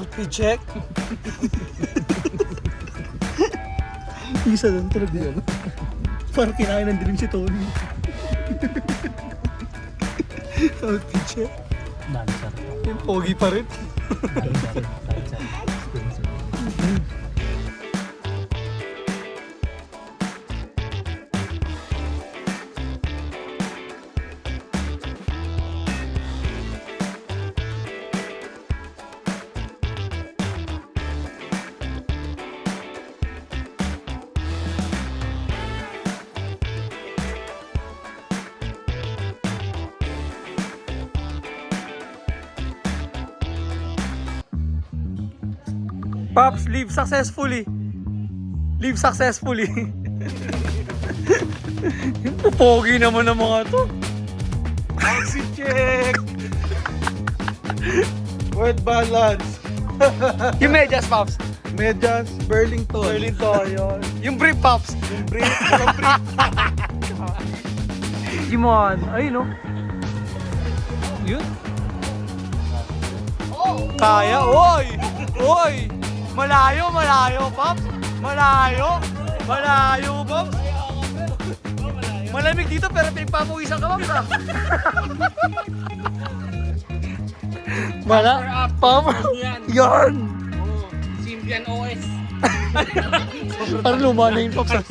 Outfit check. Isa doon, tulad yun. Parang kinain ng dilim si Tony. Outfit check. Dancer. Yung pogi pa rin. Dancer. Pops, live successfully. Live successfully. Pogi naman ng mga to. Taxi check! Word balance. Yung medyas, Pops. Medyas, Burlington. Burlington, yun. Yung brief, Pops. Yung brief, yung brief. Gimon. Ayun, no? Yun. Kaya, oy! Oy! Malayo, malayo, Pops. Malayo. Malayo, Pops. Malamig dito pero pinagpapawisan ka, Pops, ah. Pops. Yan. Symbian OS. Parang luma na yun, Pops.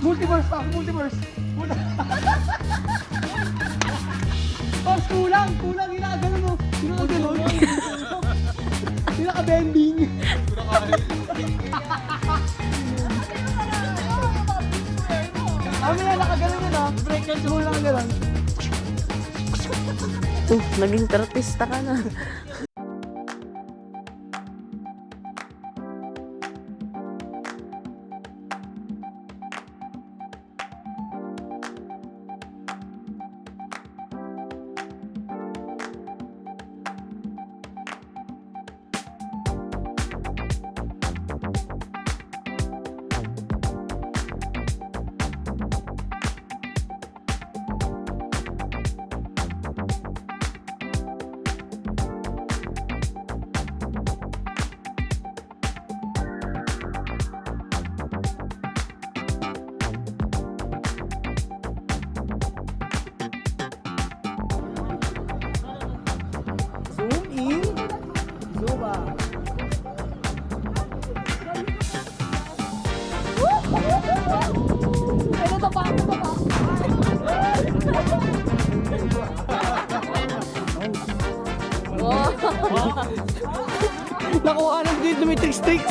Multiverse, Pops. Multiverse. Pops, kulang. Kulang. Ginagano mo. Ginagano. Pinaka-bending. Kami na nakagalan yun, ah. Break yan, sulang ka lang. Naging artista ka na. Nakuha ng dito, lumitrix-trix.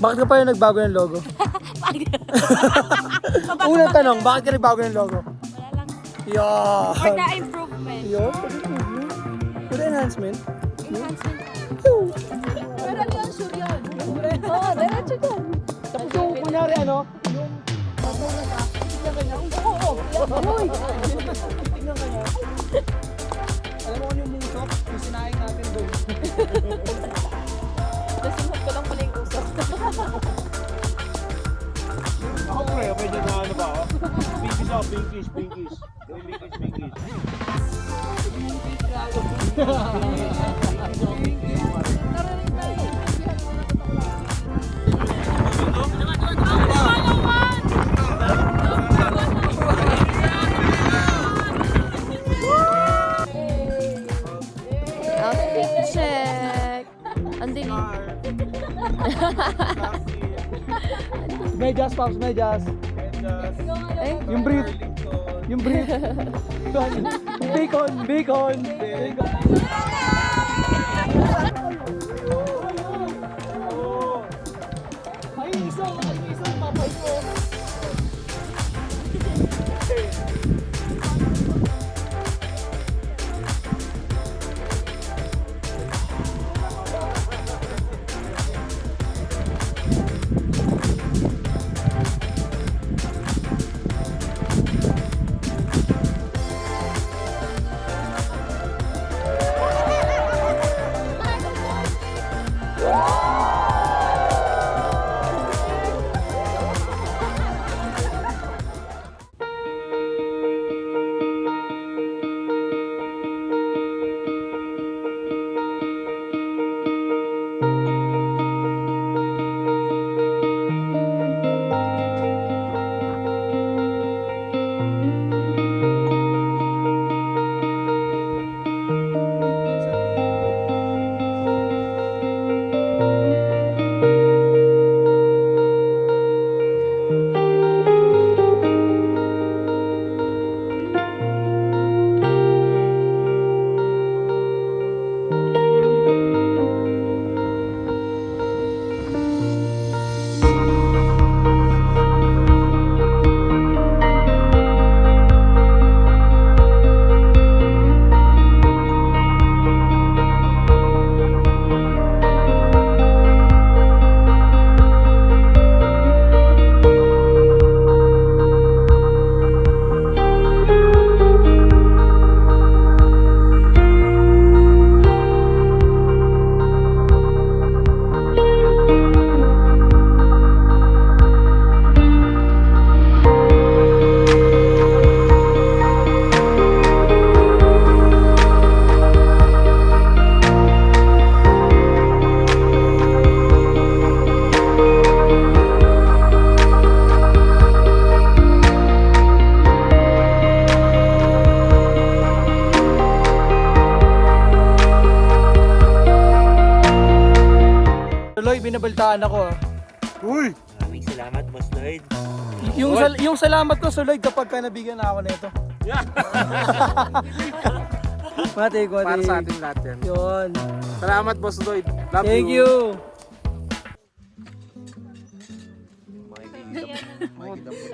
Bakit ka pa yung nagbago ng logo? Unang tanong, bakit ka nagbago ng logo? Wala lang. Yan. For the improvement. Yun, for the improvement. For the enhancement. Enhancement. Pero ano yung sure yun? Oo, diretso dyan. Tapos yung kunyari ano, yung tignan kanya. Oo, uy! Tignan kanya. Alam mo kung yung musok, yung sinaing natin doon. Nasimot ko lang pala yung usok. Ako pre, pwede na ano ba ako? Pinkish ako, pinkish. Pinkish. Outfit check. Anding. Medyas, Pops, medyas. Eh? Yung brief. Yung brief. Bacon. Ay, isang papay ko. Tuloy, binabaltaan ako ah. Uy! Maraming salamat, Boss Lloyd. Yung salamat ko, Suloy, kapag ka nabigyan na ako nito. Mati. Para sa ating lahat yan. Yun. Salamat, Boss Lloyd. Love Thank you.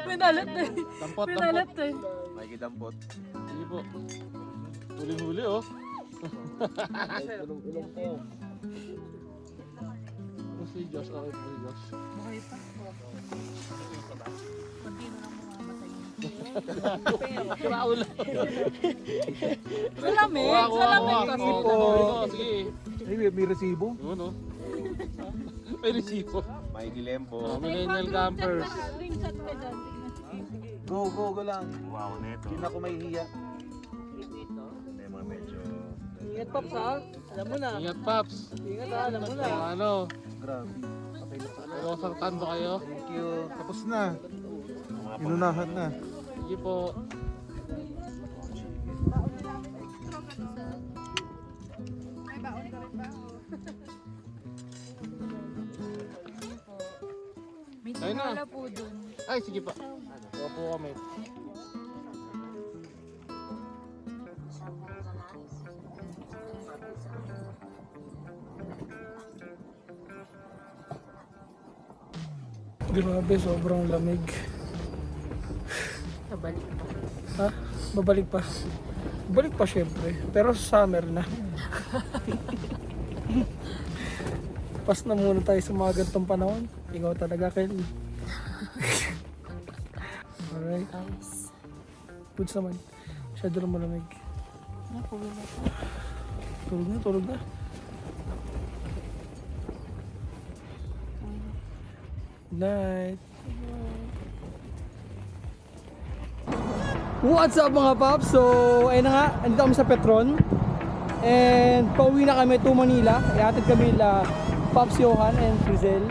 Pinalat na eh. Dampot. Pinalat eh. May dampot. Sige po. Huli-huli oh. Si Josh, okay po si Josh. Salamig. Kasi po. Sige. Ay, may resibo. Yun oh. May resibo. May dilembo. Millennial campers. Ringshot ka dyan. Go lang. Wow, neto. Hindi na ako may hiya. May mga medyo... Ingat, Pops ha. Alam mo na. Ingat, Paps. Ingat ha, alam mo na. Kung ano, Grabe. Okay na pala. nasaktan ba kayo? Thank you. Tapos na. Inunahan na. Sige po. May Ayun na. tinola po dun. Ay, sige pa. Kuha po kami. Grabe, sobrang lamig. Babalik pa. Ha? Babalik pa. Babalik pa syempre. Pero summer na. Pas na muna tayo sa mga gantong panahon. Ikaw talaga, Kelly. Alright. Guys. Goods naman. Masyado na malamig. Tulog na. Good night. What's up mga paps? So, ayun na nga, andito kami sa Petron. And pauwi na kami to Manila. Iatid kami la Pops Johan and Frizel.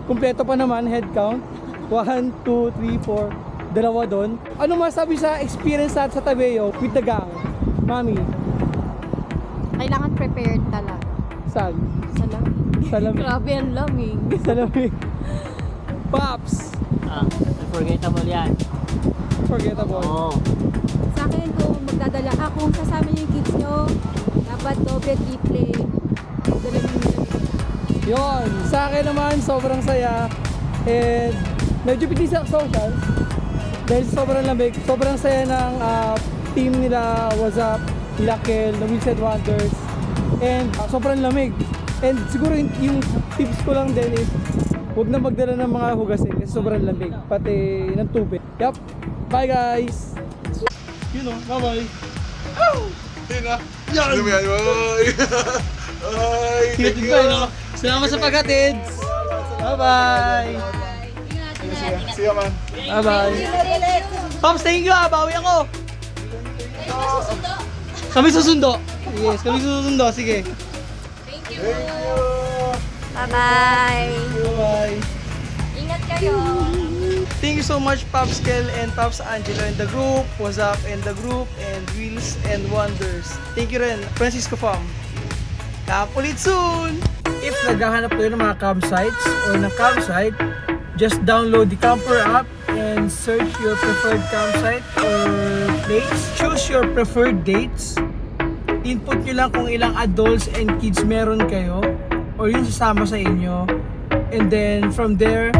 Kumpleto pa naman, head count. 1, 2, 3, 4. Dalawa doon. Ano masabi sa experience natin sa Tabeo with the gang? Mami? Kailangan prepared talaga. Saan? Sa lamig. Sa lamig. Grabe ang lamig. Sa lamig. Pops! Unforgettable yan. Forgettable. Oo. Sa akin, kung magdadala, kung sasama niyo yung kids nyo, dapat doble triple. Dala niyo yung lamig. Yon, sa akin naman sobrang saya. And medyo bitis sa socials. Dahil sobrang lamig, sobrang saya ng team nila, what's up, nila Kel, the Wilson Wonders. And sobrang lamig. And siguro yung tips ko lang din is huwag na magdala ng mga hugasin kasi sobrang lamig. Pati ng tubig. Yup. Bye guys! You know, bye-bye! Yan! Cute ko, no? Salamat sa paghatid! Bye-bye! See you, man. Bye-bye! Pops, thank you ah! Bawi ako! Kami susundo! Yes, kami susundo. Sige. Bye-bye! Bye! Ingat kayo! Thank you so much Pops Kel and Pops Angelo and the group, what's up and the group, and Wheels and Wonders. Thank you rin, Francisco Fam. Camp ulit soon! If naghahanap kayo ng mga campsites or ng campsite, just download the Camper app and search your preferred campsite or place. Choose your preferred dates. Input nyo lang kung ilang adults and kids meron kayo or yung sasama sa inyo. And then from there,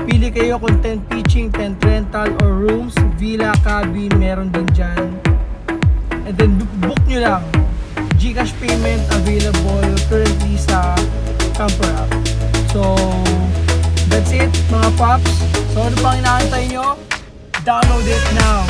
pili kayo kung tent pitching, tent rental, or rooms, villa, cabin, meron din dyan. And then book nyo lang. Gcash payment available currently sa Camper app. So, that's it mga paps. So ano pang inaantay nyo? Download it now.